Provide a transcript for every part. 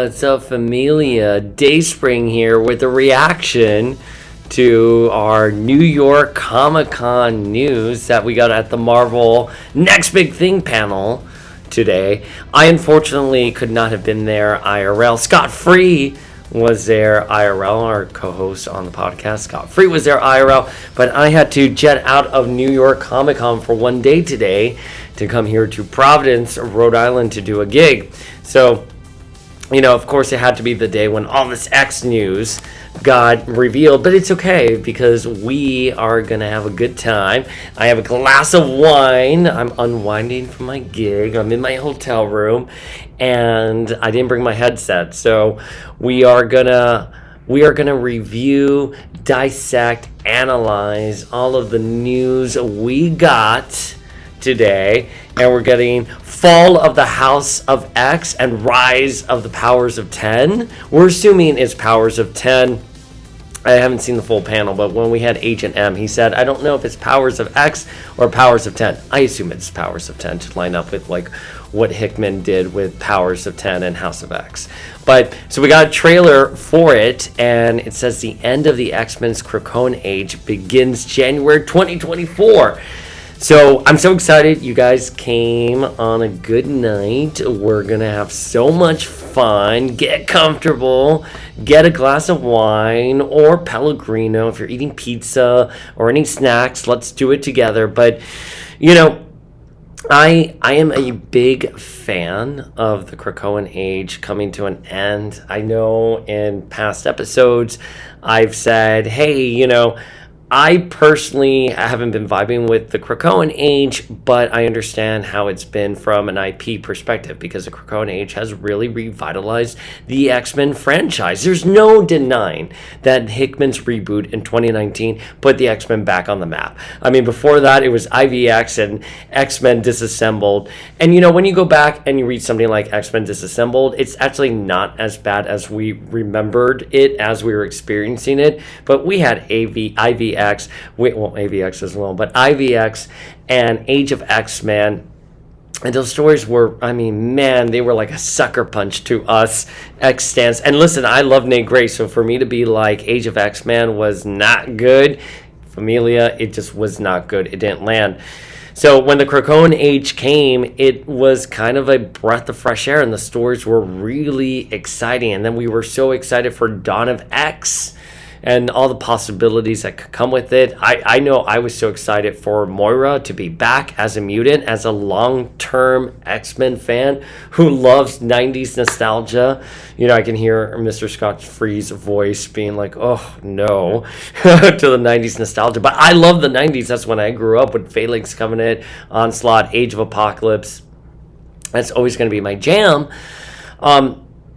What's up, familia? Dayspring here with a reaction to our New York Comic-Con news that we got at the Marvel Next Big Thing panel today. I unfortunately could not have been there IRL. Scott Free was there IRL, our co-host on the podcast. Scott Free was there IRL, but I had to jet out of New York Comic-Con for one day today to come here to Providence, Rhode Island to do a gig. So, you know, of course it had to be the day when all this X news got revealed, but it's okay because we are going to have a good time. I have a glass of wine. I'm unwinding from my gig. I'm in my hotel room and I didn't bring my headset. So we are going to review, dissect, analyze all of the news we got today, and we're getting Fall of the House of X and Rise of the Powers of 10. We're assuming it's Powers of 10. I haven't seen the full panel, but when we had Agent M, he said, I don't know if it's Powers of X or Powers of 10. I assume it's Powers of 10 to line up with like what Hickman did with Powers of 10 and House of X. But so we got a trailer for it, and it says the end of the X-Men's KRAKOAN Age begins January 2024. So I'm so excited you guys came on a good night. We're going to have so much fun. Get comfortable. Get a glass of wine or Pellegrino. If you're eating pizza or any snacks, let's do it together. But, you know, I am a big fan of the KRAKOAN Age coming to an end. I know in past episodes I've said, hey, you know, I personally haven't been vibing with the KRAKOAN Age, but I understand how it's been from an IP perspective because the KRAKOAN Age has really revitalized the X-Men franchise. There's no denying that Hickman's reboot in 2019 put the X-Men back on the map. I mean, before that, it was IVX and X-Men Disassembled. And, you know, when you go back and you read something like X-Men Disassembled, it's actually not as bad as we remembered it as we were experiencing it. But we had IVX, AVX as well, but IVX and Age of X-Men, and those stories were, I mean, man, they were like a sucker punch to us X stans. And listen, I love Nate Gray, so for me to be like Age of X-Men was not good, Familia, it just was not good. It didn't land. So when the KRAKOAN Age came, it was kind of a breath of fresh air, and the stories were really exciting. And then we were so excited for Dawn of X and all the possibilities that could come with it. I know I was so excited for Moira to be back as a mutant, as a long-term X-Men fan who loves 90s nostalgia. You know, I can hear Mr. Scott Free's voice being like, oh, no, to the 90s nostalgia. But I love the 90s. That's when I grew up with Phalanx Covenant, Onslaught, Age of Apocalypse. That's always going to be my jam.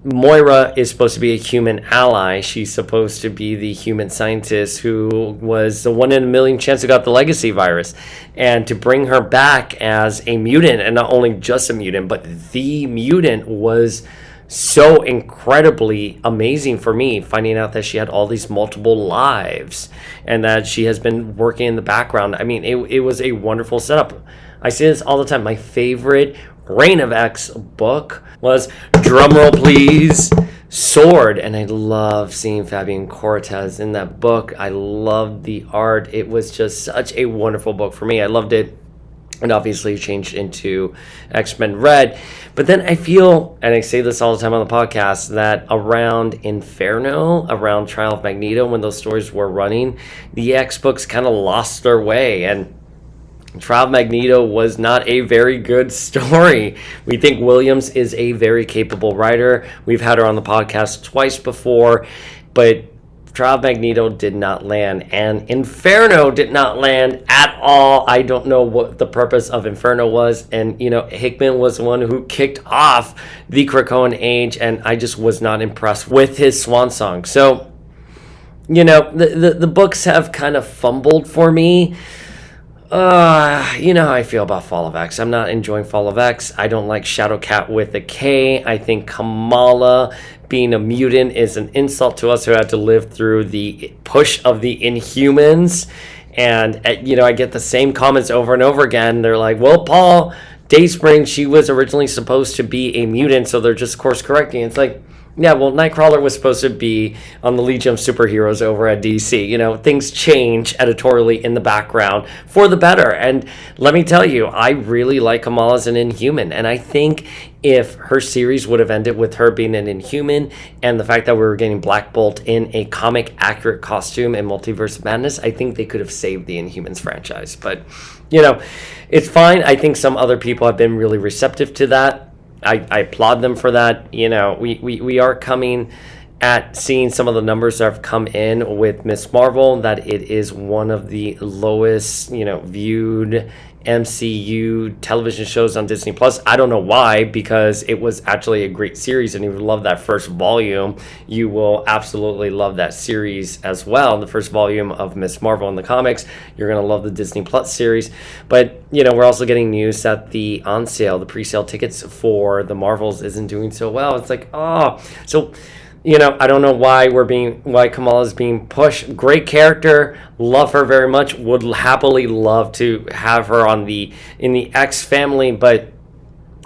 Moira is supposed to be a human ally. She's supposed to be the human scientist who was the 1 in a million chance who got the legacy virus. And to bring her back as a mutant, and not only just a mutant, but the mutant, was so incredibly amazing for me, finding out that she had all these multiple lives and that she has been working in the background. I mean, it was a wonderful setup. I say this all the time. My favorite Reign of X book was, drumroll please, Sword. And I love seeing Fabian Cortez in that book. I loved the art. It was just such a wonderful book for me. I loved it. And obviously changed into X-Men Red. But then I feel, and I say this all the time on the podcast, that around Inferno, around Trial of Magneto, when those stories were running, the X books kind of lost their way. And Trial of Magneto was not a very good story. We think Williams is a very capable writer. We've had her on the podcast twice before, but Trial of Magneto did not land, and Inferno did not land at all. I don't know what the purpose of Inferno was, and, you know, Hickman was the one who kicked off the KRAKOAN Age, and I just was not impressed with his swan song. So, you know, the books have kind of fumbled for me. You know how I feel about Fall of X. I'm not enjoying Fall of X. I don't like Shadowcat with a K. I think Kamala being a mutant is an insult to us who had to live through the push of the Inhumans. And, you know, I get the same comments over and over again. They're like, well, Paul, Dayspring, she was originally supposed to be a mutant, so they're just course correcting. It's like, Yeah, well, Nightcrawler was supposed to be on the Legion of Superheroes over at DC. You know, things change editorially in the background for the better. And let me tell you, I really like Kamala as an Inhuman. And I think if her series would have ended with her being an Inhuman and the fact that we were getting Black Bolt in a comic accurate costume in Multiverse of Madness, I think they could have saved the Inhumans franchise. But, you know, it's fine. I think some other people have been really receptive to that. I applaud them for that. You know, we are coming at seeing some of the numbers that have come in with Miss Marvel, that it is one of the lowest, you know, viewed MCU television shows on Disney Plus. I don't know why, because it was actually a great series, and if you love that first volume, you will absolutely love that series as well. The first volume of Miss Marvel in the comics, you're gonna love the Disney Plus series. But you know, we're also getting news that the on sale, the pre-sale tickets for the Marvels isn't doing so well. It's like, oh, so. You know, I don't know why Kamala is being pushed. Great character, love her very much. Would happily love to have her in the X family, but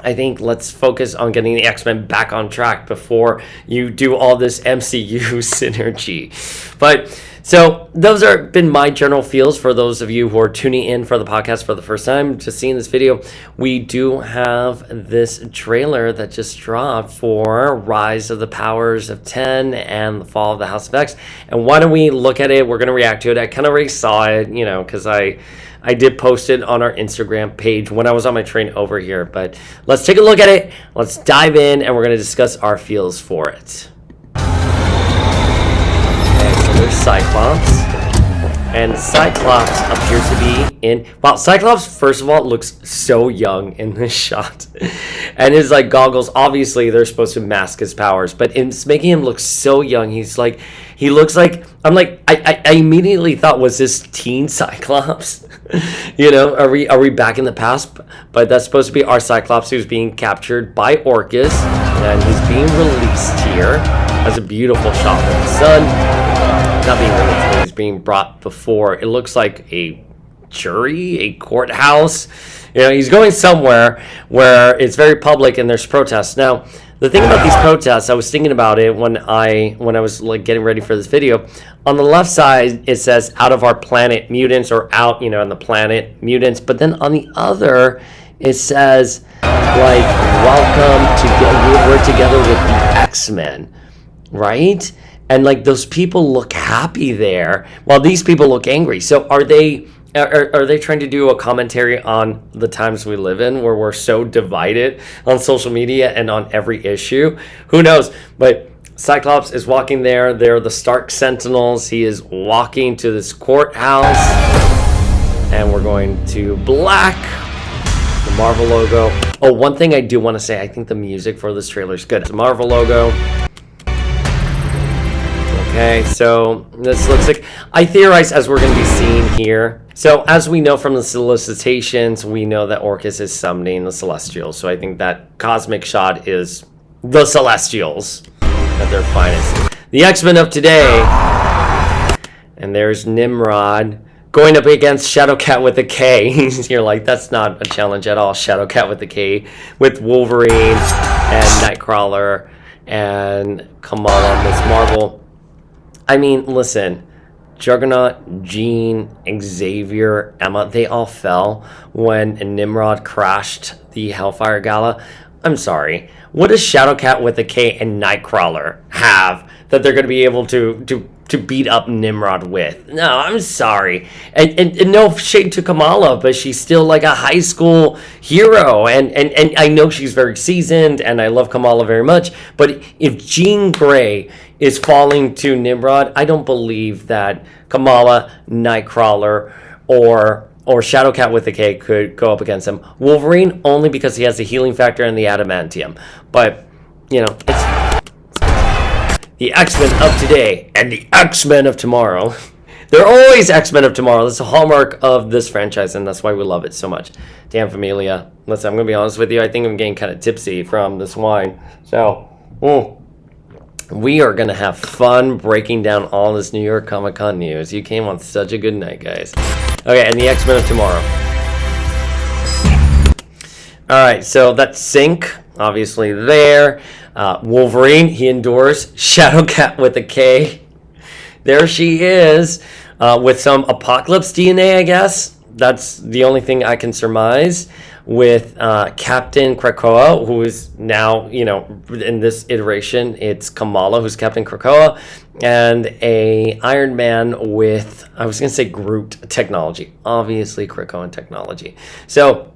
I think let's focus on getting the X-Men back on track before you do all this MCU synergy. But so those are been my general feels for those of you who are tuning in for the podcast for the first time, just seeing this video. We do have this trailer that just dropped for Rise of the Powers of 10 and the Fall of the House of X. And why don't we look at it? We're going to react to it. I kind of already saw it, you know, because I did post it on our Instagram page when I was on my train over here. But let's take a look at it. Let's dive in, and we're going to discuss our feels for it. There's Cyclops, and Cyclops appears to be in. Wow, Cyclops, first of all, looks so young in this shot, and his like goggles. Obviously, they're supposed to mask his powers, but it's making him look so young. He looks like. I'm like, I immediately thought, was this teen Cyclops? You know, are we back in the past? But that's supposed to be our Cyclops, who's being captured by Orcus, and he's being released here. That's a beautiful shot with the sun. Not being released, but he's being brought before. It looks like a jury, a courthouse. You know, he's going somewhere where it's very public and there's protests. Now, the thing about these protests, I was thinking about it when I was like getting ready for this video. On the left side, it says "out of our planet mutants," or "out," you know, on the planet mutants. But then on the other, it says like "welcome to we're together with the X-Men," right? And like those people look happy there, while these people look angry. So are they trying to do a commentary on the times we live in, where we're so divided on social media and on every issue? Who knows? But Cyclops is walking there. They're the Stark Sentinels. He is walking to this courthouse, and we're going to black. The Marvel logo. Oh, one thing I do want to say, I think the music for this trailer is good. It's a Marvel logo. Okay, so this looks like, I theorize, as we're going to be seeing here. So as we know from the solicitations, we know that Orcus is summoning the Celestials. So I think that cosmic shot is the Celestials at their finest. The X-Men of today, and there's Nimrod going up against Shadowcat with a K. You're like, that's not a challenge at all. Shadowcat with a K, with Wolverine and Nightcrawler and Kamala, Miss Marvel. I mean, listen, Juggernaut, Jean, Xavier, Emma, they all fell when Nimrod crashed the Hellfire Gala. I'm sorry. What does Shadowcat with a K and Nightcrawler have that they're going to be able to beat up Nimrod with? No, I'm sorry. And no shade to Kamala, but she's still like a high school hero. And I know she's very seasoned, and I love Kamala very much. But if Jean Grey is falling to Nimrod, I don't believe that Kamala, Nightcrawler, or Shadowcat with a K could go up against him. Wolverine, only because he has the healing factor and the adamantium. But, you know, it's the X-Men of today and the X-Men of tomorrow. They're always X-Men of tomorrow. That's the hallmark of this franchise, and that's why we love it so much. Damn, Familia. Listen, I'm going to be honest with you. I think I'm getting kind of tipsy from this wine. So, we are going to have fun breaking down all this New York Comic Con news. You came on such a good night, guys. Okay, and the X-Men of tomorrow. All right, so that's Sync, obviously there. Wolverine, he endures. Shadowcat with a K. There she is, with some Apocalypse DNA, I guess. That's the only thing I can surmise. With Captain Krakoa, who is now, in this iteration, it's Kamala, who's Captain Krakoa, and a Iron Man with, I was going to say Groot technology. Obviously, Krakoan technology. So,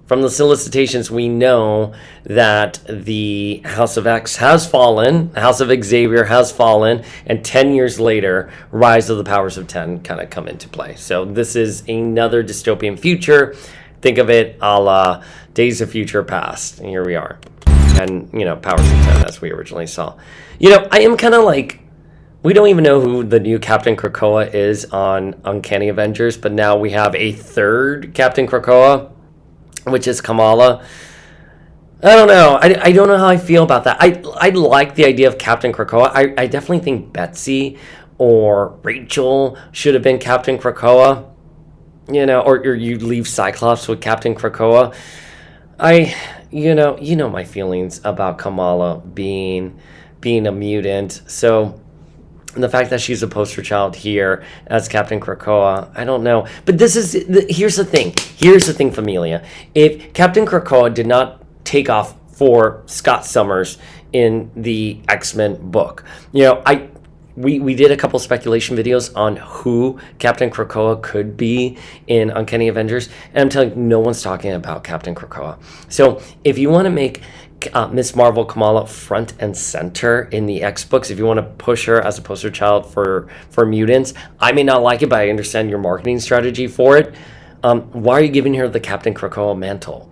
from the solicitations, we know that the House of X has fallen, the House of Xavier has fallen, and 10 years later, Rise of the Powers of 10 kind of come into play. So this is another dystopian future. Think of it a la Days of Future Past. And here we are. And, Powers of 10, as we originally saw. I am kind of like, we don't even know who the new Captain Krakoa is on Uncanny Avengers, but now we have a third Captain Krakoa, which is Kamala. I don't know. I don't know how I feel about that. I like the idea of Captain Krakoa. I definitely think Betsy or Rachel should have been Captain Krakoa. Or you leave Cyclops with Captain Krakoa. My feelings about Kamala being a mutant. So the fact that she's a poster child here as Captain Krakoa, I don't know. But here's the thing, Familia. If Captain Krakoa did not take off for Scott Summers in the X-Men book, we did a couple speculation videos on who Captain Krakoa could be in Uncanny Avengers, and I'm telling you, no one's talking about Captain Krakoa. So if you want to make Miss Marvel Kamala front and center in the X books, if you want to push her as a poster child for mutants, I may not like it, but I understand your marketing strategy for it. Why are you giving her the Captain Krakoa mantle?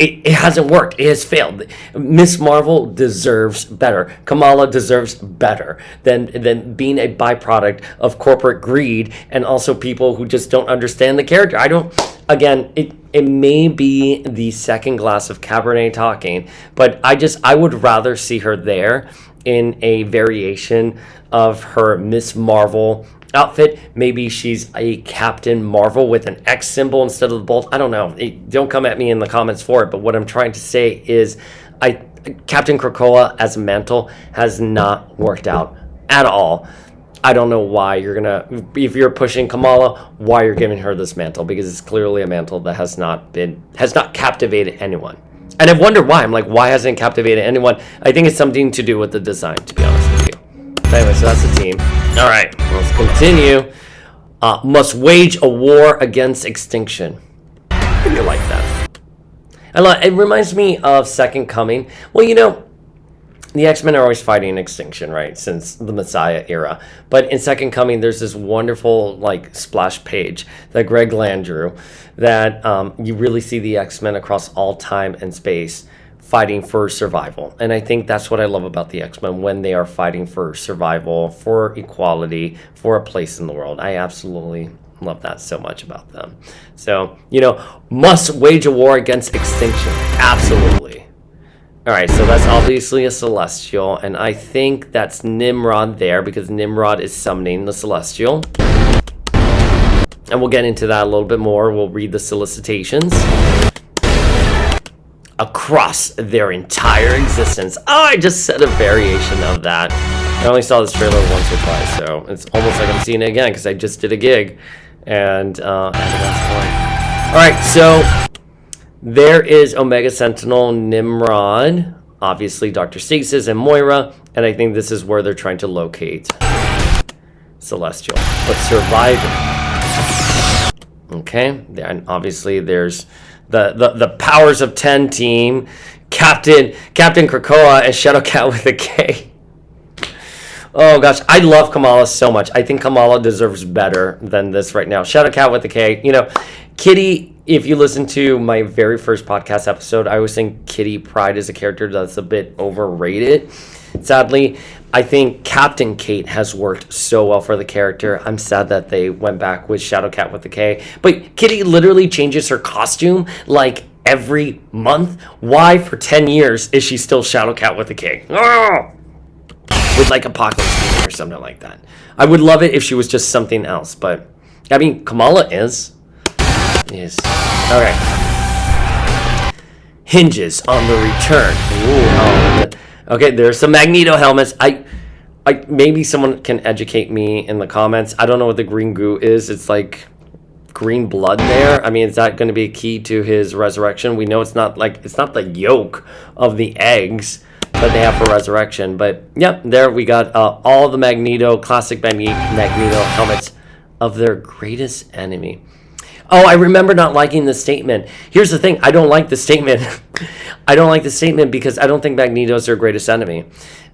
It hasn't worked. It has failed. Miss Marvel deserves better. Kamala deserves better than being a byproduct of corporate greed and also people who just don't understand the character. It may be the second glass of Cabernet talking, but I would rather see her there in a variation of her Miss Marvel outfit. Maybe she's a Captain Marvel with an X symbol instead of the bolt. I don't know. Don't come at me in the comments for it, but what I'm trying to say is Captain Krakoa as a mantle has not worked out at all. I don't know why if you're pushing Kamala, why you're giving her this mantle, because it's clearly a mantle that has not captivated anyone. And I've wondered why. I'm like, why hasn't it captivated anyone? I think it's something to do with the design, to be honest with you. Anyway, so that's the team. All right, let's continue. Must wage a war against extinction. I really like that. It reminds me of Second Coming. Well, the X-Men are always fighting extinction, right? Since the Messiah era. But in Second Coming, there's this wonderful splash page that Greg Land drew that you really see the X-Men across all time and space fighting for survival. And I think that's what I love about the X-Men, when they are fighting for survival, for equality, for a place in the world. I absolutely love that so much about them. So, must wage a war against extinction. Absolutely. All right, so that's obviously a Celestial, and I think that's Nimrod there, because Nimrod is summoning the Celestial. And we'll get into that a little bit more. We'll read the solicitations. Across their entire existence. I just said a variation of that. I only saw this trailer once or twice, so it's almost like I'm seeing it again, because I just did a gig. And all right, so there is Omega Sentinel, Nimrod, obviously Dr. Stasis, and Moira, and I think this is where they're trying to locate Celestial, but surviving. Okay, and obviously there's the Powers of 10 team, Captain Krakoa, and Shadowcat with a K. Oh gosh, I love Kamala so much. I think Kamala deserves better than this right now. Shadowcat with a K. Kitty, if you listen to my very first podcast episode, I was saying Kitty Pryde is a character that's a bit overrated. Sadly, I think Captain Kate has worked so well for the character. I'm sad that they went back with Shadowcat with the K. But Kitty literally changes her costume every month. Why for 10 years is she still Shadowcat with a K? Oh! With Apocalypse or something like that. I would love it if she was just something else, but Kamala is. Yes. All right. Hinges on the return. Ooh, Okay, there's some Magneto helmets. I maybe someone can educate me in the comments. I don't know what the green goo is. It's like green blood there. I mean, is that going to be a key to his resurrection? We know it's not the yolk of the eggs that they have for resurrection. But yep, there we got all the classic Magneto helmets of their greatest enemy. Oh, I remember not liking the statement. Here's the thing. I don't like the statement. I don't like the statement because I don't think Magneto's their greatest enemy.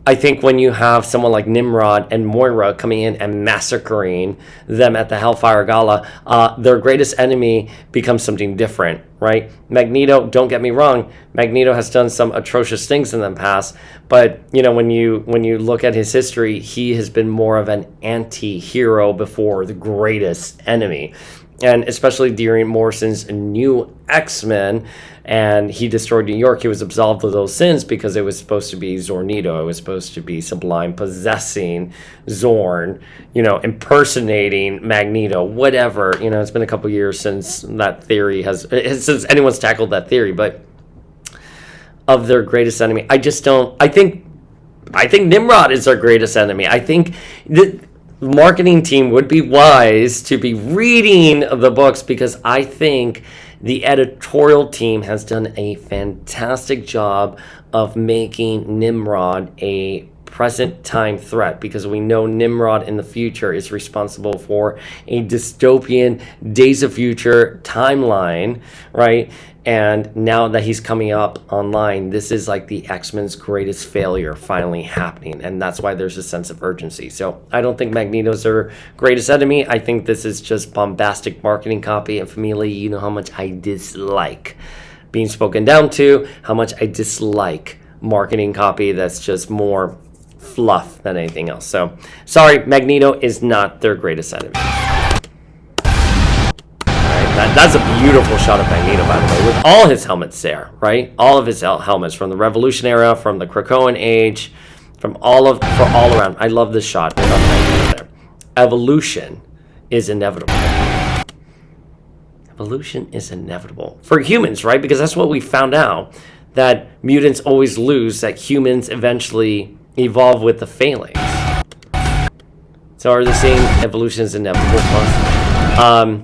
I think when you have someone like Nimrod and Moira coming in and massacring them at the Hellfire Gala, their greatest enemy becomes something different, right? Magneto, don't get me wrong, Magneto has done some atrocious things in the past, but when you look at his history, he has been more of an anti-hero before the greatest enemy. And especially during Morrison's new X-Men, and he destroyed New York, he was absolved of those sins because it was supposed to be Zornito. It was supposed to be Sublime possessing Zorn, impersonating Magneto, whatever. It's been a couple years since that theory since anyone's tackled that theory, but of their greatest enemy, I think Nimrod is their greatest enemy. I think the marketing team would be wise to be reading the books, because I think the editorial team has done a fantastic job of making Nimrod a present time threat, because we know Nimrod in the future is responsible for a dystopian Days of Future timeline, right? And now that he's coming up online, this is like the X-Men's greatest failure finally happening. And that's why there's a sense of urgency. So I don't think Magneto's their greatest enemy. I think this is just bombastic marketing copy. And Family, you know how much I dislike being spoken down to, how much I dislike marketing copy that's just more fluff than anything else. So sorry, Magneto is not their greatest enemy. That's a beautiful shot of Magneto, by the way, with all his helmets there, right? All of his helmets from the Revolution era, from the Krakoan age, for all around. I love this shot of Magneto there. Evolution is inevitable. Evolution is inevitable for humans, right? Because that's what we found out, that mutants always lose, that humans eventually evolve with the failings. So are they saying evolution is inevitable for us?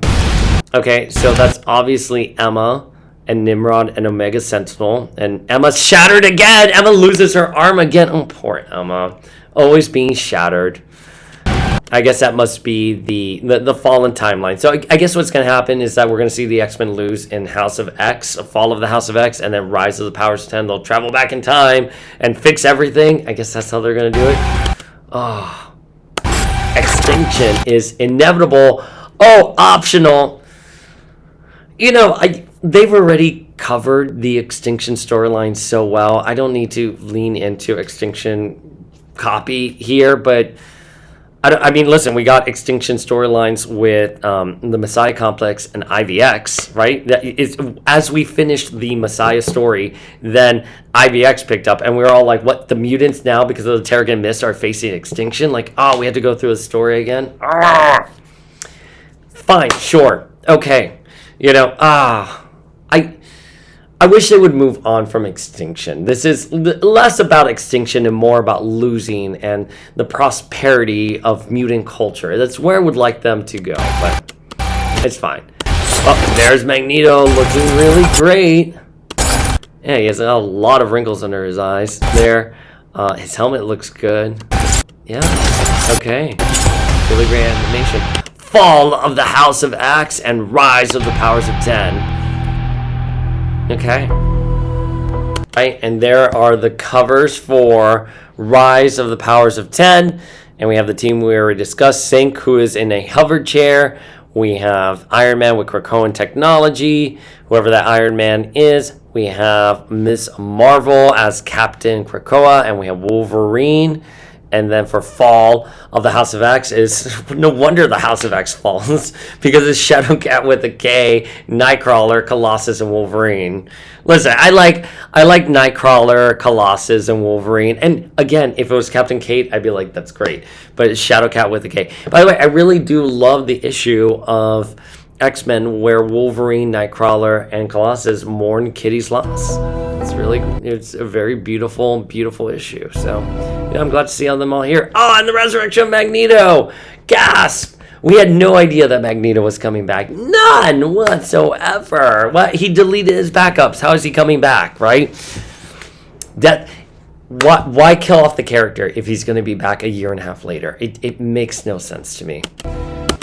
Okay, so that's obviously Emma and Nimrod and Omega Sentinel. And Emma's shattered again. Emma loses her arm again. Oh, poor Emma. Always being shattered. I guess that must be the fallen timeline. So I guess what's going to happen is that we're going to see the X-Men lose in House of X, a Fall of the House of X, and then Rise of the Powers of 10. They'll travel back in time and fix everything. I guess that's how they're going to do it. Oh. Extinction is inevitable. Oh, optional. They've already covered the Extinction storyline so well. I don't need to lean into Extinction copy here, but I mean, listen, we got Extinction storylines with the Messiah Complex and IVX, right? As we finished the Messiah story, then IVX picked up, and we were all like, what, the mutants now, because of the Terrigen Mist, are facing extinction? Like, oh, we had to go through the story again? Fine, sure, okay. I wish they would move on from Extinction. This is less about Extinction and more about losing and the prosperity of mutant culture. That's where I would like them to go, but it's fine. Oh, there's Magneto looking really great. Yeah, he has a lot of wrinkles under his eyes there. His helmet looks good. Yeah, okay. Really great animation. Fall of the House of X and Rise of the Powers of 10. Okay. Right, and there are the covers for Rise of the Powers of 10. And we have the team we already discussed. Sync, who is in a hover chair. We have Iron Man with Krakoan technology, whoever that Iron Man is. We have Miss Marvel as Captain Krakoa, and we have Wolverine. And then for Fall of the House of X is, no wonder the House of X falls, because it's Shadowcat with a K, Nightcrawler, Colossus, and Wolverine. Listen, I like Nightcrawler, Colossus, and Wolverine. And again, if it was Captain Kate, I'd be like, that's great. But it's Shadowcat with a K. By the way, I really do love the issue of X-Men where Wolverine, Nightcrawler, and Colossus mourn Kitty's loss. It's it's a very beautiful, beautiful issue. So, I'm glad to see all them all here. Oh, and the resurrection of Magneto! Gasp! We had no idea that Magneto was coming back. None whatsoever. What? He deleted his backups. How is he coming back, right? Why kill off the character if he's going to be back a year and a half later? It makes no sense to me.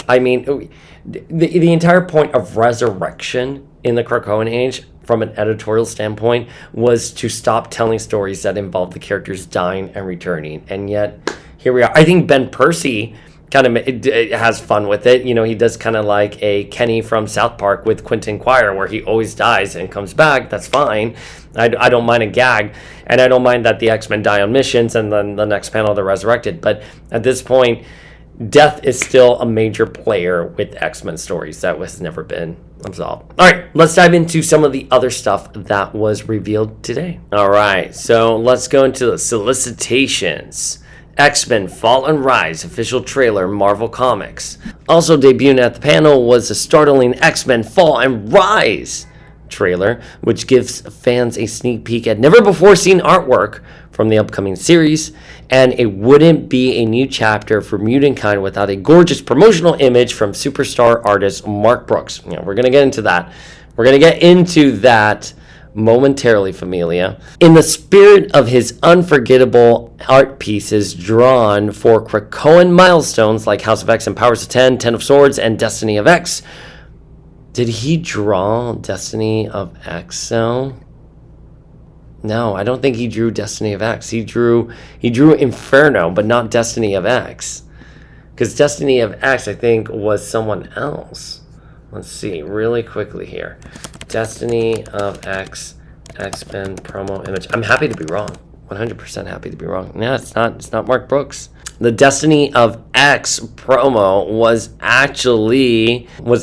I mean, the entire point of resurrection in the KRAKOAN Age, from an editorial standpoint, was to stop telling stories that involve the characters dying and returning. And yet, here we are. I think Ben Percy kind of has fun with it. He does kind of like a Kenny from South Park with Quentin Quire, where he always dies and comes back. That's fine. I don't mind a gag, and I don't mind that the X-Men die on missions and then the next panel they're resurrected. But at this point, death is still a major player with X-Men stories. That has never been absolved. All right, let's dive into some of the other stuff that was revealed today. All right, so let's go into the solicitations. X-Men Fall and Rise official trailer, Marvel Comics. Also debuting at the panel was a startling X-Men Fall and Rise trailer, which gives fans a sneak peek at never-before-seen artwork from the upcoming series, and it wouldn't be a new chapter for Mutant Kind without a gorgeous promotional image from superstar artist Mark Brooks. We're going to get into that. We're going to get into that momentarily, Familia. In the spirit of his unforgettable art pieces drawn for KRAKOAN milestones like House of X and Powers of 10, 10 of Swords, and Destiny of X. Did he draw Destiny of X though? No, I don't think he drew Destiny of X. He drew Inferno, but not Destiny of X. Because Destiny of X, I think, was someone else. Let's see, really quickly here. Destiny of X, X-Men promo image. I'm happy to be wrong. 100% happy to be wrong. No, it's not Mark Brooks. The Destiny of X promo was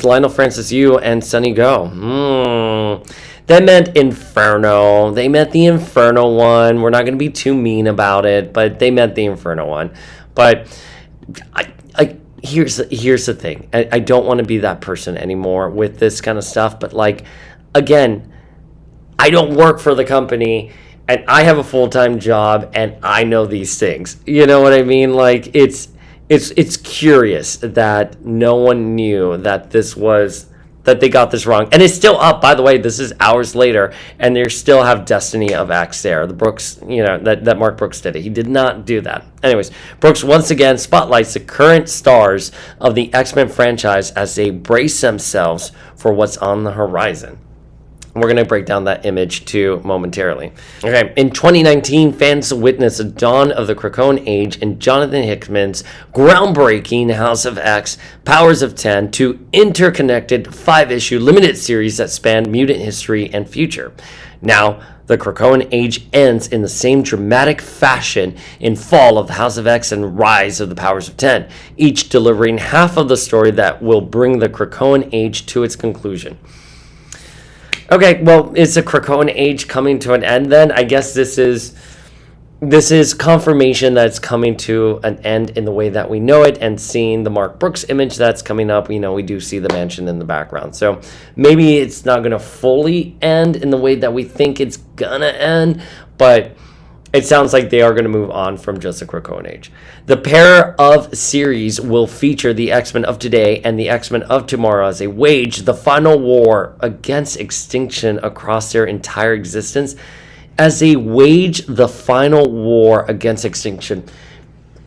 Lionel Francis Yu and Sonny Go. That meant Inferno. They meant the Inferno one. We're not going to be too mean about it, but they meant the Inferno one. But here's the thing. I don't want to be that person anymore with this kind of stuff. But again, I don't work for the company, and I have a full-time job, and I know these things. You know what I mean? It's curious that no one knew that that they got this wrong. And it's still up, by the way. This is hours later, and they still have Destiny of X there. The Brooks, that Mark Brooks did it. He did not do that. Anyways, Brooks once again spotlights the current stars of the X-Men franchise as they brace themselves for what's on the horizon. We're going to break down that image too momentarily. Okay, in 2019, fans witnessed the dawn of the KRAKOAN Age in Jonathan Hickman's groundbreaking House of X, Powers of 10, two interconnected 5-issue limited series that span mutant history and future. Now, the KRAKOAN Age ends in the same dramatic fashion in Fall of the House of X and Rise of the Powers of 10, each delivering half of the story that will bring the KRAKOAN Age to its conclusion. Okay, well, is the KRAKOAN Age coming to an end then? I guess this is confirmation that it's coming to an end in the way that we know it, and seeing the Mark Brooks image that's coming up, we do see the mansion in the background. So maybe it's not going to fully end in the way that we think it's going to end, but it sounds like they are going to move on from just the KRAKOAN Age. The pair of series will feature the X-Men of today and the X-Men of tomorrow as they wage the final war against extinction across their entire existence. As they wage the final war against extinction.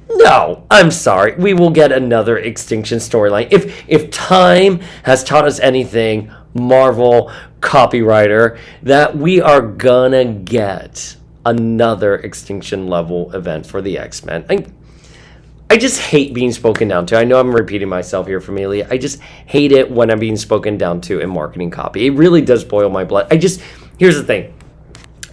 No, I'm sorry. We will get another extinction storyline. If time has taught us anything, Marvel copywriter, that we are gonna get another extinction level event for the X-Men. I just hate being spoken down to. I know I'm repeating myself here, Familia. I just hate it when I'm being spoken down to in marketing copy. It really does boil my blood. Here's the thing.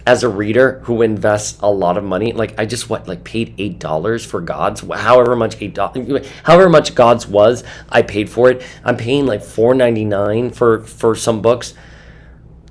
As a reader who invests a lot of money, I just paid $8 for Gods, however much Gods was, I paid for it. I'm paying $4.99 for some books.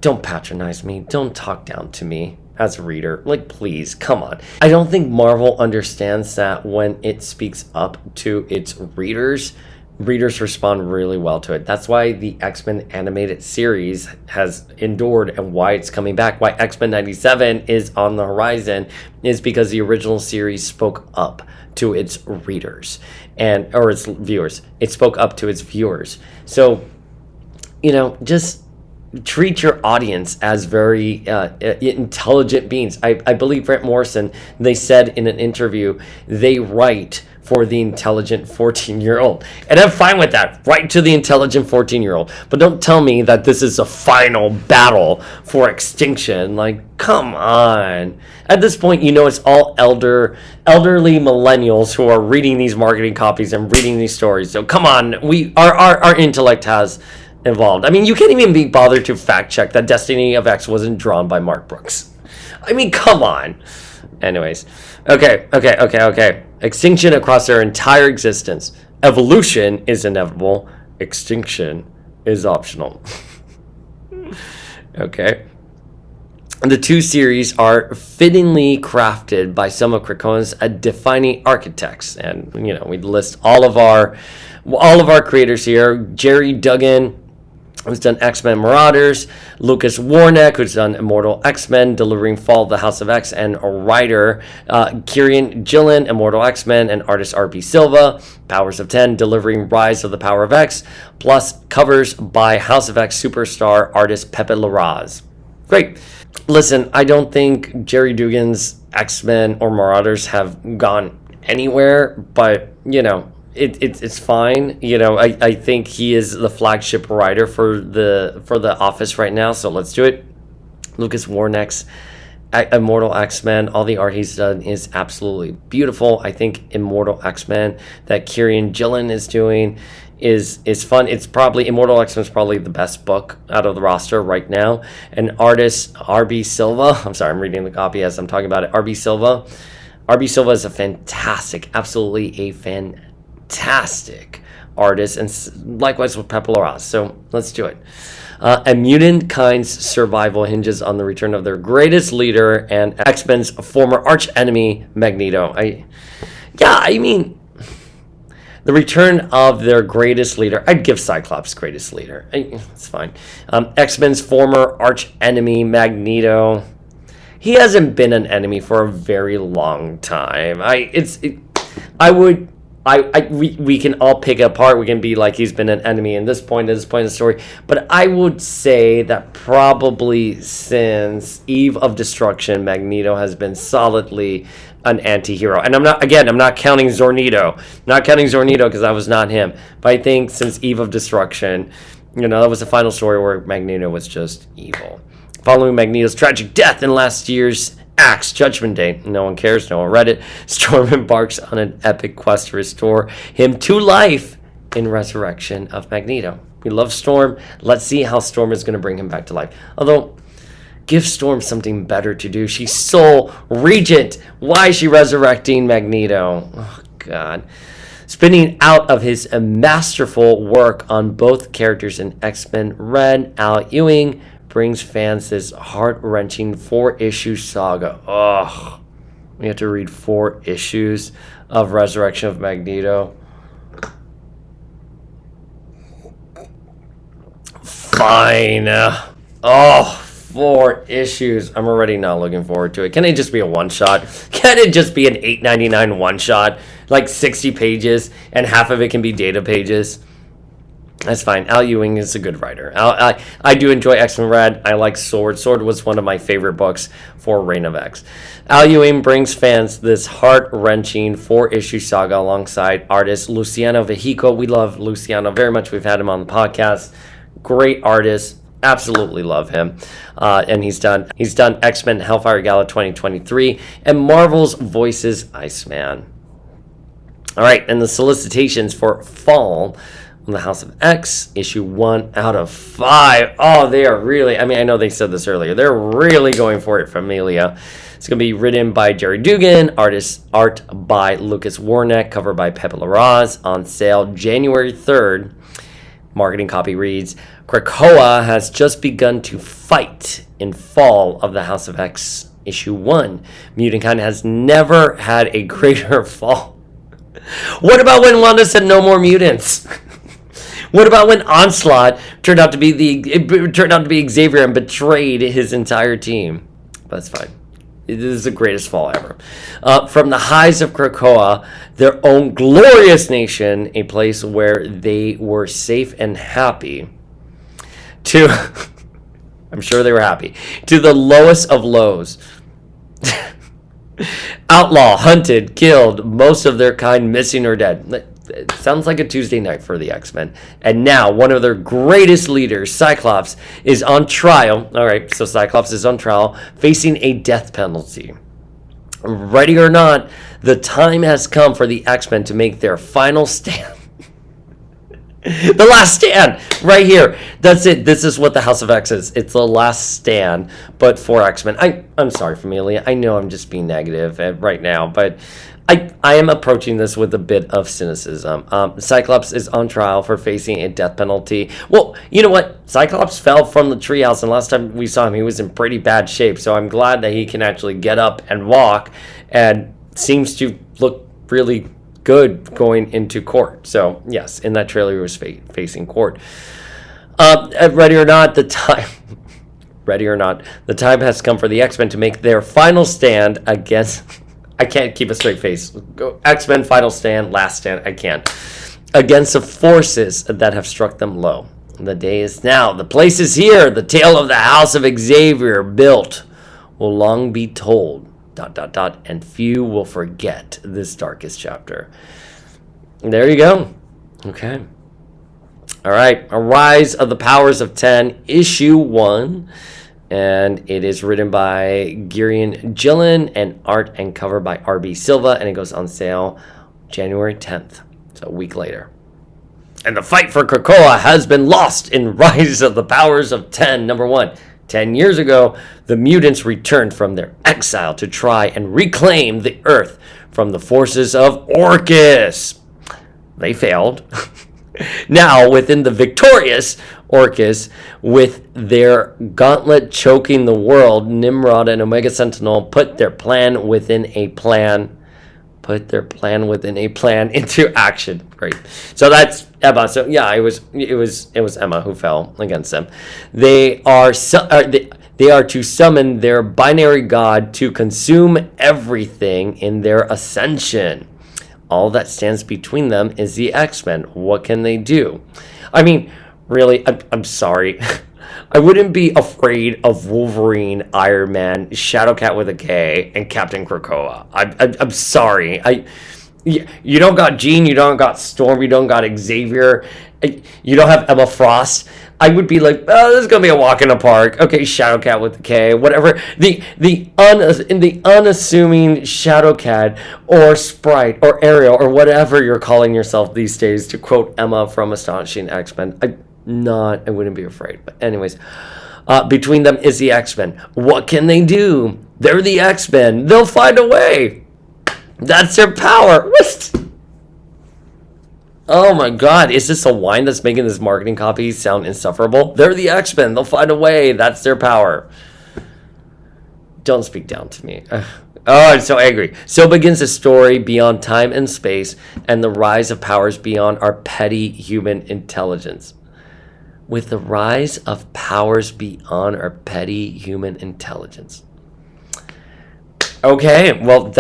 Don't patronize me. Don't talk down to me as a reader. Please, come on. I don't think Marvel understands that when it speaks up to its readers, readers respond really well to it. That's why the X-Men animated series has endured and why it's coming back. Why X-Men 97 is on the horizon is because the original series spoke up to its readers or its viewers. It spoke up to its viewers. So, just treat your audience as very intelligent beings. I believe Grant Morrison, they said in an interview, they write for the intelligent 14-year-old. And I'm fine with that. Write to the intelligent 14-year-old. But don't tell me that this is a final battle for extinction. Like, come on. At this point, it's all elderly millennials who are reading these marketing copies and reading these stories. So come on. Our intellect has evolved. I mean, you can't even be bothered to fact check that Destiny of X wasn't drawn by Mark Brooks. I mean, come on. Anyways, okay. Extinction across their entire existence. Evolution is inevitable. Extinction is optional. Okay. The two series are fittingly crafted by some of KRAKOAN's defining architects, and we list all of our creators here. Jerry Duggan, who's done X-Men Marauders, Lucas Warneck, who's done Immortal X-Men, delivering Fall of the House of X, and a writer, Kieran Gillen, Immortal X-Men, and artist R.B. Silva, Powers of 10, delivering Rise of the Power of X, plus covers by House of X superstar artist Pepe Larraz. Great. Listen, I don't think Jerry Dugan's X-Men or Marauders have gone anywhere, but, it's fine. I think he is the flagship writer for the office right now, so let's do it. Lucas Warneck's Immortal X-Men, all the art he's done is absolutely beautiful. I think Immortal X-Men that Kieran Gillen is doing is fun. It's probably Immortal X-Men is probably the best book out of the roster right now. And artist R.B. Silva, I'm sorry, I'm reading the copy as I'm talking about it. R.B. Silva is a absolutely a fantastic artist, and likewise with Pepe Larraz. So let's do it. A mutant kind's survival hinges on the return of their greatest leader and X-Men's former arch enemy, Magneto. The return of their greatest leader. I'd give Cyclops greatest leader. It's fine. X-Men's former arch enemy, Magneto. He hasn't been an enemy for a very long time. We can all pick it apart. We can be like, he's been an enemy at this point in the story. But I would say that probably since Eve of Destruction, Magneto has been solidly an anti-hero. And I'm not counting Zornito. Not counting Zornito because that was not him. But I think since Eve of Destruction, that was the final story where Magneto was just evil. Following Magneto's tragic death in last year's Axe Judgment Day, no one cares, no one read it, Storm embarks on an epic quest to restore him to life in Resurrection of Magneto. We love Storm. Let's see how Storm is going to bring him back to life. Although, give Storm something better to do. She's Soul Regent. Why is she resurrecting Magneto? Oh, God. Spinning out of his masterful work on both characters in X-Men Red, Al Ewing brings fans this heart-wrenching 4-issue saga. Ugh. We have to read 4 issues of Resurrection of Magneto. Fine. 4 issues. I'm already not looking forward to it. Can it just be a one-shot? Can it just be an $8.99 one-shot? Like 60 pages, and half of it can be data pages? That's fine. Al Ewing is a good writer. I do enjoy X-Men Red. I like Sword. Sword was one of my favorite books for Reign of X. Al Ewing brings fans this heart-wrenching 4-issue saga alongside artist Luciano Vehico. We love Luciano very much. We've had him on the podcast. Great artist. Absolutely love him. And he's done X-Men Hellfire Gala 2023 and Marvel's Voices Iceman. All right, and the solicitations for Fall on the House of X, issue 1 out of 5. Oh, they are really, I know they said this earlier. They're really going for it, Familia. It's going to be written by Jerry Dugan, art by Lucas Warneck, cover by Pepe Larraz, on sale January 3rd. Marketing copy reads, Krakoa has just begun to fight in Fall of the House of X, issue 1. Mutantkind has never had a greater fall. What about when Wanda said no more mutants? What about when Onslaught turned out to be Xavier and betrayed his entire team? That's fine. This is the greatest fall ever. From the highs of Krakoa, their own glorious nation, a place where they were safe and happy, to, I'm sure they were happy, to the lowest of lows. Outlaw, hunted, killed, most of their kind missing or dead. It sounds like a Tuesday night for the X-Men. And now, one of their greatest leaders, Cyclops, is on trial. All right, so Cyclops is on trial, facing a death penalty. Ready or not, the time has come for the X-Men to make their final stand. The last stand, right here. That's it. This is what the House of X is. It's the last stand, but for X-Men. I'm sorry, Familia. I know I'm just being negative right now, but I am approaching this with a bit of cynicism. Cyclops is on trial for facing a death penalty. Well, you know what? Cyclops fell from the treehouse, and last time we saw him, he was in pretty bad shape. So I'm glad that he can actually get up and walk, and seems to look really good going into court. So yes, in that trailer, he was facing court. Ready or not, the time has come for the X-Men to make their final stand against. I can't keep a straight face. X-Men final stand, last stand. I can't. Against the forces that have struck them low. The day is now. The place is here. The tale of the house of Xavier built will long be told. ... And few will forget this darkest chapter. There you go. Okay. All right. A Rise of the Powers of 10, issue 1. And it is written by Girian Gillen and art and cover by R.B. Silva. And it goes on sale January 10th. So a week later. And the fight for Krakoa has been lost in Rise of the Powers of 10, number 1. 10 years ago, the mutants returned from their exile to try and reclaim the Earth from the forces of Orcus. They failed. Now, within the victorious Orcus, with their gauntlet choking the world, Nimrod and Omega Sentinel put their plan within a plan into action. Great. So that's Emma. So yeah, it was Emma who fell against them. They are to summon their binary god to consume everything in their ascension. All that stands between them is the X-Men. What can they do? I mean, really, I'm sorry. I wouldn't be afraid of Wolverine, Iron Man, Shadowcat with a K, and Captain Krakoa. I'm sorry. You don't got Jean, you don't got Storm, you don't got Xavier, you don't have Emma Frost. I would be like, oh, this is gonna be a walk in the park. Okay, Shadowcat with the K, whatever. The unassuming Shadowcat or Sprite or Ariel or whatever you're calling yourself these days, to quote Emma from Astonishing X-Men. I wouldn't be afraid. But anyways, between them is the X-Men. What can they do? They're the X-Men. They'll find a way. That's their power. What? Oh my God, is this a wine that's making this marketing copy sound insufferable? They're the X-Men. They'll find a way. That's their power. Don't speak down to me. Oh, I'm so angry. So begins a story beyond time and space and the rise of powers beyond our petty human intelligence. With the rise of powers beyond our petty human intelligence. Okay, well,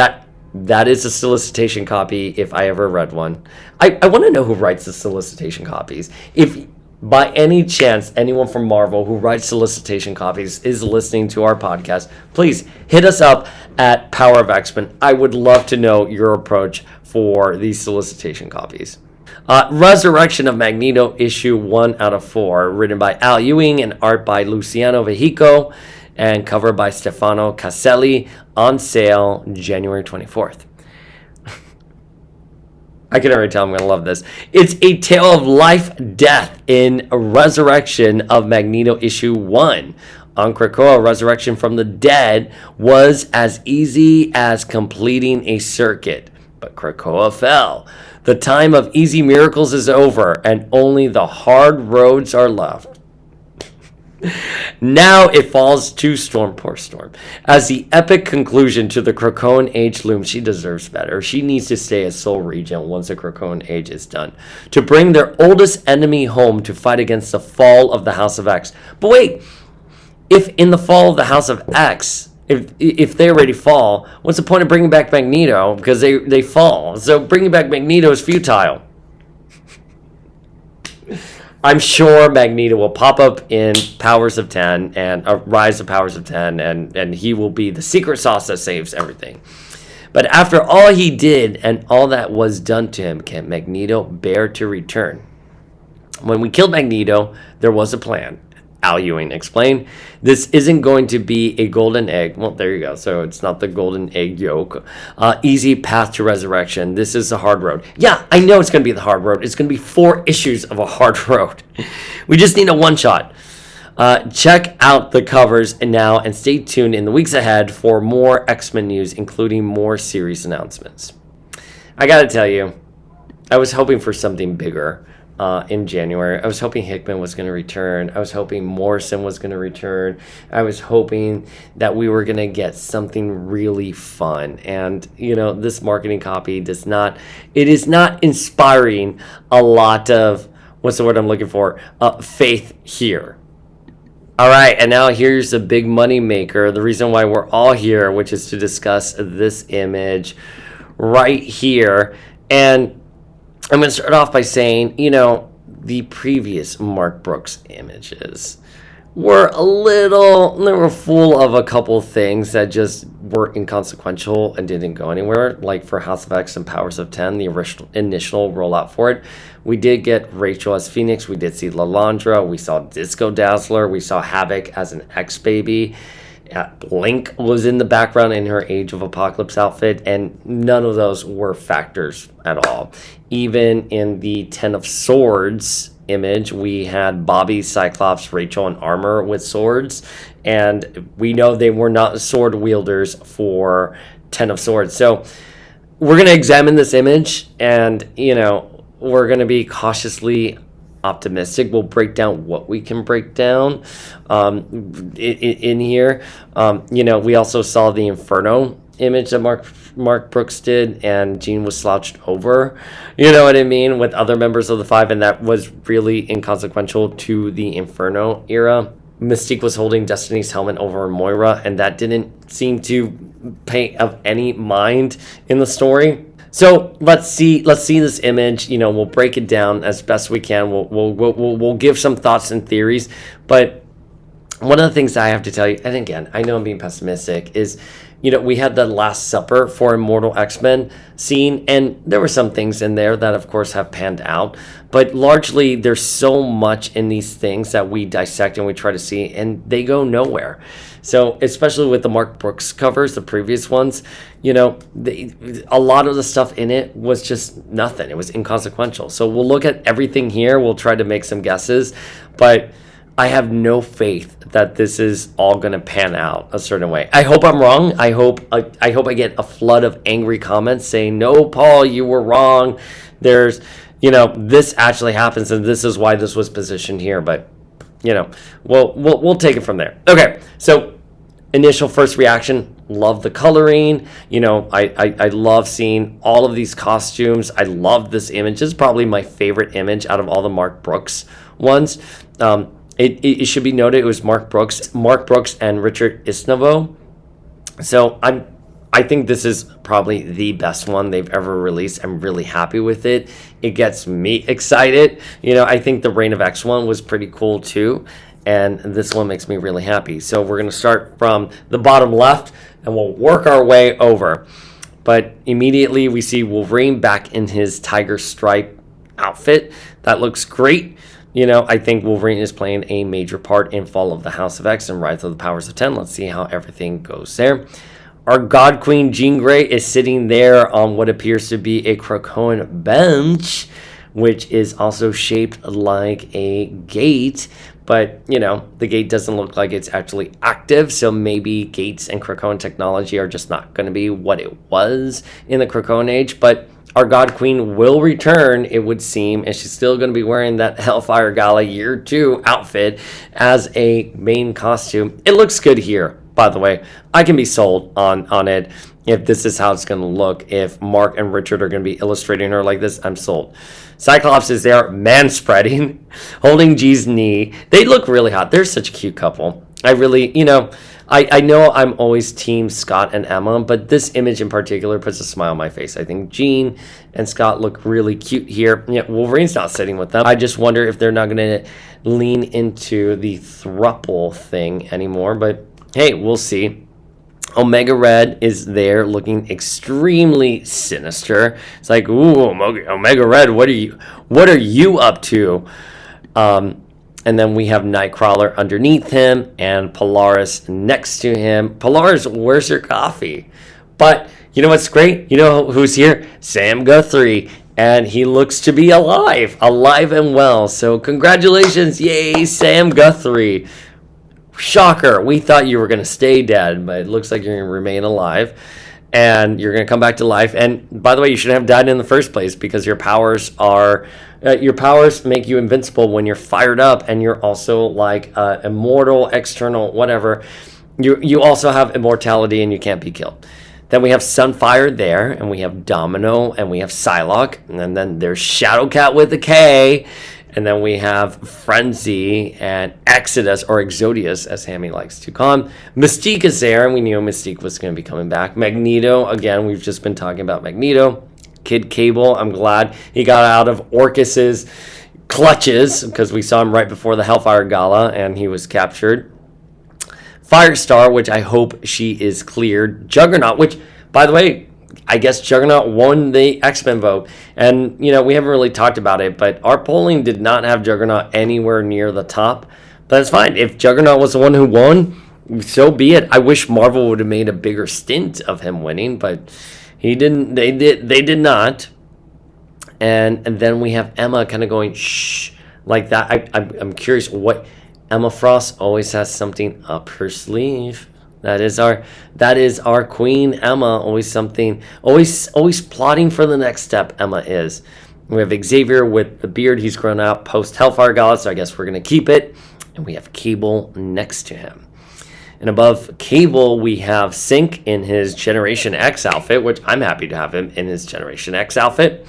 that is a solicitation copy if I ever read one. I want to know who writes the solicitation copies. If by any chance anyone from Marvel who writes solicitation copies is listening to our podcast, please hit us up at Power of X-Men. I would love to know your approach for these solicitation copies. Resurrection of Magneto, issue 1 out of 4, written by Al Ewing and art by Luciano Vejico, and cover by Stefano Caselli, on sale January 24th. I can already tell I'm going to love this. It's a tale of life, death in Resurrection of Magneto, issue 1. On Krakoa, resurrection from the dead was as easy as completing a circuit, but Krakoa fell. The time of easy miracles is over, and only the hard roads are left. Now it falls to Storm, poor Storm. As the epic conclusion to the KRAKOAN Age looms, she deserves better. She needs to stay as sole regent once the KRAKOAN Age is done, to bring their oldest enemy home to fight against the fall of the House of X. But wait, if in the fall of the House of X, if they already fall, what's the point of bringing back Magneto? Because they fall. So bringing back Magneto is futile. I'm sure Magneto will pop up in Powers of 10 and Rise of Powers of 10, and he will be the secret sauce that saves everything. But after all he did and all that was done to him, can Magneto bear to return? When we killed Magneto, there was a plan. Al Ewing explained, this isn't going to be a golden egg. Well, there you go. So it's not the golden egg yolk. Easy path to resurrection. This is the hard road. Yeah, I know it's going to be the hard road. It's going to be 4 issues of a hard road. We just need a one-shot. Check out the covers now and stay tuned in the weeks ahead for more X-Men news, including more series announcements. I got to tell you, I was hoping for something bigger. In January. I was hoping Hickman was going to return. I was hoping Morrison was going to return. I was hoping that we were going to get something really fun. And, this marketing copy it is not inspiring a lot of, what's the word I'm looking for? Faith here. All right, and now here's the big money maker, the reason why we're all here, which is to discuss this image right here. And I'm going to start off by saying, the previous Mark Brooks images were they were full of a couple things that just were inconsequential and didn't go anywhere. Like for House of X and Powers of 10, the initial rollout for it. We did get Rachel as Phoenix. We did see Lalandra. We saw Disco Dazzler. We saw Havoc as an X-Baby. Blink was in the background in her Age of Apocalypse outfit, and none of those were factors at all. Even in the 10 of Swords image, we had Bobby, Cyclops, Rachel, and Armor with swords, and we know they were not sword wielders for 10 of Swords. So we're going to examine this image, and, we're going to be cautiously optimistic. We'll break down what we can break down in here. We also saw the Inferno image that Mark Brooks did, and Jean was slouched over, you know what I mean, with other members of the Five, and that was really inconsequential to the Inferno era. Mystique was holding Destiny's helmet over Moira, and that didn't seem to pay of any mind in the story. So let's see this image. We'll break it down as best we can. We'll give some thoughts and theories. But one of the things I have to tell you, and again, I know I'm being pessimistic, is we had the Last Supper for Immortal X-Men scene, and there were some things in there that, of course, have panned out. But largely, there's so much in these things that we dissect and we try to see, and they go nowhere. So, especially with the Mark Brooks covers, the previous ones, a lot of the stuff in it was just nothing. It was inconsequential. So, we'll look at everything here. We'll try to make some guesses, but I have no faith that this is all going to pan out a certain way. I hope I'm wrong. I hope I get a flood of angry comments saying, "No, Paul, you were wrong. There's, this actually happens, and this is why this was positioned here." But, we'll take it from there. Okay, so initial first reaction, love the coloring. I love seeing all of these costumes. I love this image. This is probably my favorite image out of all the Mark Brooks ones. It should be noted it was Mark Brooks, and Richard Isnovo. So I think this is probably the best one they've ever released. I'm really happy with it. It gets me excited. I think the Reign of X one was pretty cool too, and this one makes me really happy. So we're going to start from the bottom left, and we'll work our way over. But immediately we see Wolverine back in his tiger stripe outfit. That looks great. I think Wolverine is playing a major part in Fall of the House of X and Rise of the Powers of 10. Let's see how everything goes there. Our God Queen Jean Grey is sitting there on what appears to be a KRAKOAN bench, which is also shaped like a gate. But, the gate doesn't look like it's actually active, so maybe gates and KRAKOAN technology are just not going to be what it was in the KRAKOAN Age. But our God Queen will return, it would seem, and she's still going to be wearing that Hellfire Gala Year 2 outfit as a main costume. It looks good here, by the way. I can be sold on it. If this is how it's going to look, if Mark and Richard are going to be illustrating her like this, I'm sold. Cyclops is there, man-spreading, holding G's knee. They look really hot. They're such a cute couple. I really, I know I'm always team Scott and Emma, but this image in particular puts a smile on my face. I think Jean and Scott look really cute here. Yeah, Wolverine's not sitting with them. I just wonder if they're not going to lean into the thruple thing anymore, but hey, we'll see. Omega Red is there looking extremely sinister. It's like, ooh, Omega Red, what are you up to? And then we have Nightcrawler underneath him and Polaris next to him. Polaris, where's your coffee? But you know what's great? You know who's here? Sam Guthrie. And he looks to be alive and well. So congratulations, yay, Sam Guthrie. Shocker, we thought you were going to stay dead, but it looks like you're going to remain alive and you're going to come back to life. And by the way, you shouldn't have died in the first place because your powers make you invincible when you're fired up, and you're also like immortal, external, whatever. You also have immortality and you can't be killed. Then we have Sunfire there, and we have Domino, and we have Psylocke, and then there's Shadowcat with a K. And then we have Frenzy and Exodus, or Exodius, as Hammy likes to call him. Mystique is there, and we knew Mystique was going to be coming back. Magneto, again, we've just been talking about Magneto. Kid Cable, I'm glad he got out of Orcus's clutches, because we saw him right before the Hellfire Gala, and he was captured. Firestar, which I hope she is cleared. Juggernaut, which, by the way, I guess Juggernaut won the X-Men vote. And, we haven't really talked about it, but our polling did not have Juggernaut anywhere near the top. But it's fine. If Juggernaut was the one who won, so be it. I wish Marvel would have made a bigger stint of him winning, but he didn't. They did not. And then we have Emma kind of going, shh, like that. I'm curious what... Emma Frost always has something up her sleeve. That is our Queen Emma. Always something. Always plotting for the next step. Emma is. We have Xavier with the beard. He's grown out post Hellfire Gala, so I guess we're gonna keep it. And we have Cable next to him. And above Cable, we have Sync in his Generation X outfit, which I'm happy to have him in his Generation X outfit.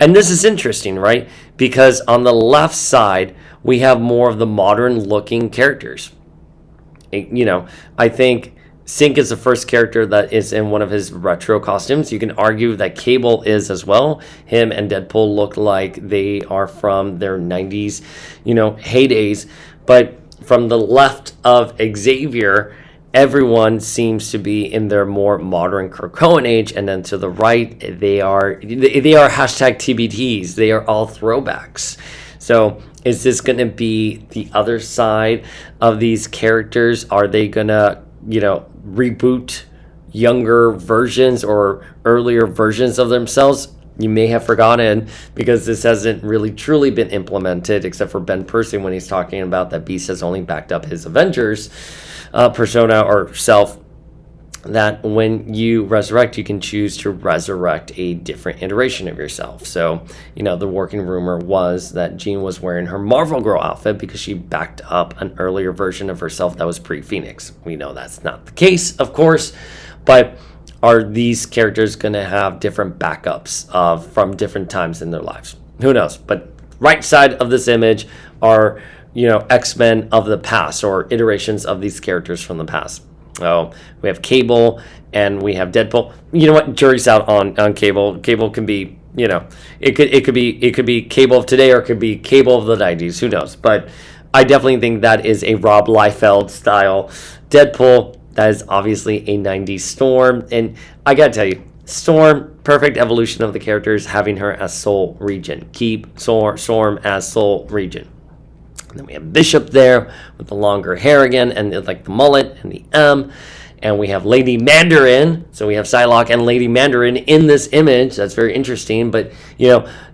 And this is interesting, right? Because on the left side, we have more of the modern-looking characters. I think Sync is the first character that is in one of his retro costumes. You can argue that Cable is as well. Him and Deadpool look like they are from their 90s, heydays. But from the left of Xavier, everyone seems to be in their more modern KRAKOAN age. And then to the right, they are hashtag TBTs. They are all throwbacks. So is this going to be the other side of these characters? Are they going to, reboot younger versions or earlier versions of themselves? You may have forgotten, because this hasn't really truly been implemented, except for Ben Percy when he's talking about that Beast has only backed up his Avengers persona or self. That when you resurrect, you can choose to resurrect a different iteration of yourself. So, the working rumor was that Jean was wearing her Marvel Girl outfit because she backed up an earlier version of herself that was pre-Phoenix. We know that's not the case, of course, but are these characters going to have different backups from different times in their lives? Who knows? But right side of this image are, X-Men of the past, or iterations of these characters from the past. Oh, we have Cable and we have Deadpool. You know what? Jury's out on Cable. Cable can be, it could be Cable of today, or it could be Cable of the 90s. Who knows? But I definitely think that is a Rob Liefeld style Deadpool. That is obviously a 90s Storm. And I gotta tell you, Storm, perfect evolution of the characters, having her as Soul Regent. Keep Storm as Soul Regent. And then we have Bishop there with the longer hair again, and like the mullet and the M. And we have Lady Mandarin. So we have Psylocke and Lady Mandarin in this image. That's very interesting. But,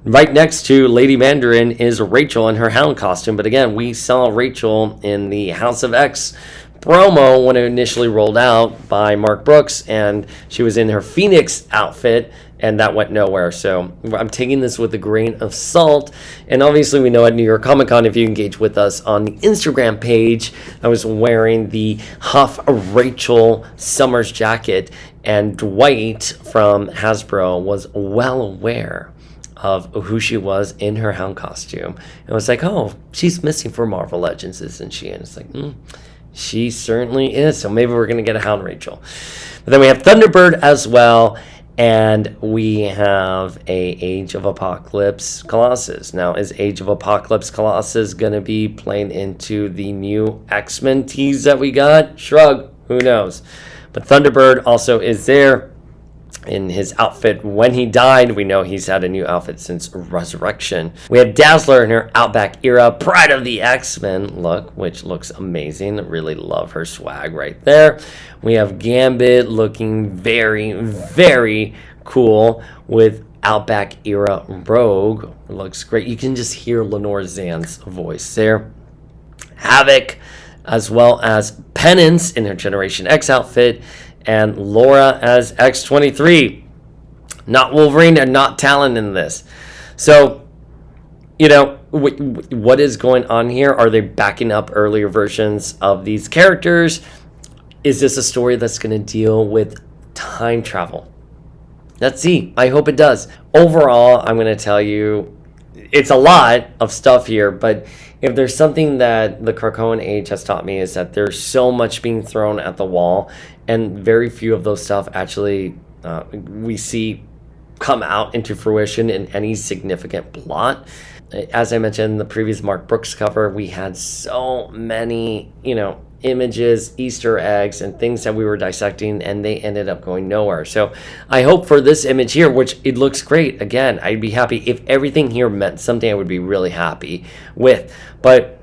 right next to Lady Mandarin is Rachel in her Hound costume. But again, we saw Rachel in the House of X promo when it initially rolled out by Mark Brooks. And she was in her Phoenix outfit. and that went nowhere. So I'm taking this with a grain of salt. And obviously, we know at New York Comic Con, if you engage with us on the Instagram page, I was wearing the Huff Rachel Summers jacket, and Dwight from Hasbro was well aware of who she was in her hound costume. And was like, oh, she's missing for Marvel Legends, isn't she? And it's like, she certainly is. So maybe we're going to get a Hound Rachel. But then we have Thunderbird as well. And we have a Age of Apocalypse Colossus. Now, is Age of Apocalypse Colossus going to be playing into the new X-Men tease that we got? Shrug. Who knows? But Thunderbird also is there in his outfit when he died. We know he's had a new outfit since Resurrection. We have Dazzler in her Outback era Pride of the X-Men look, which looks amazing. Really love her swag right there. We have Gambit looking very, very cool with Outback era Rogue. Looks great. You can just hear Lenore Zan's voice there. Havoc, as well as Penance in her Generation X outfit, and Laura as X-23. Not Wolverine and not Talon in this. So, you know, what is going on here? Are they backing up earlier versions of these characters? Is this a story that's going to deal with time travel? Let's see. I hope it does. Overall, I'm going to tell you, it's a lot of stuff here, but if there's something that the Krakoan Age has taught me, is that there's so much being thrown at the wall, and very few of those stuff actually we see come out into fruition in any significant plot. As I mentioned in the previous Mark Brooks cover, we had so many, images, Easter eggs, and things that we were dissecting, and they ended up going nowhere. So I hope for this image here, which it looks great. Again, I'd be happy if everything here meant something I would be really happy with. But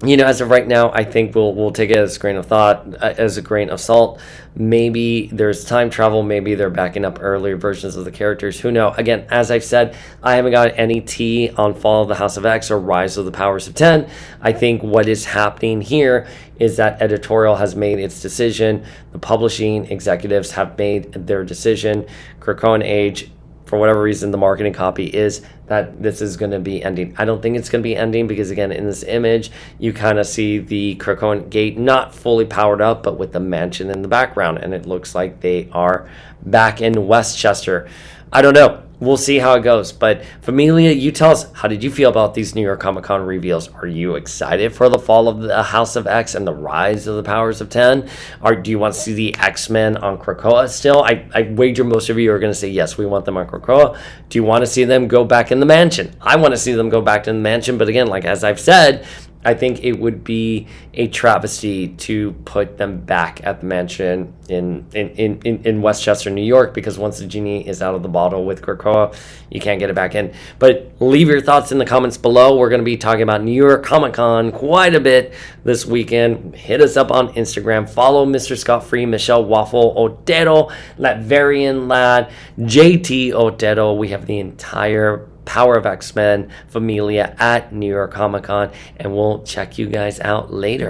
as of right now, I think we'll take it as a grain of thought, as a grain of salt. Maybe there's time travel. Maybe they're backing up earlier versions of the characters. Who knows? Again, as I've said, I haven't got any tea on Fall of the House of X or Rise of the Powers of 10. I think what is happening here is that editorial has made its decision. The publishing executives have made their decision. Krakoan Age, for whatever reason, the marketing copy is that this is going to be ending. I don't think it's going to be ending because, again, in this image, you kind of see the Krakoan Gate not fully powered up, but with the mansion in the background, and it looks like they are back in Westchester. I don't know. We'll see how it goes. But Familia, you tell us, how did you feel about these New York Comic Con reveals? Are you excited for the Fall of the House of X and the Rise of the Powers of 10? Or do you want to see the X-Men on Krakoa still? I wager most of you are going to say, yes, we want them on Krakoa. Do you want to see them go back in the mansion? I want to see them go back in the mansion. But again, like as I've said, I think it would be a travesty to put them back at the mansion in Westchester, New York, because once the genie is out of the bottle with Krakoa, you can't get it back in. But leave your thoughts in the comments below. We're going to be talking about New York Comic Con quite a bit this weekend. Hit us up on Instagram. Follow Mr. Scott Free, Michelle Waffle, Otero, Latverian Lad, JT Otero. We have the entire Power of X-Men Familia at New York Comic Con, and we'll check you guys out later.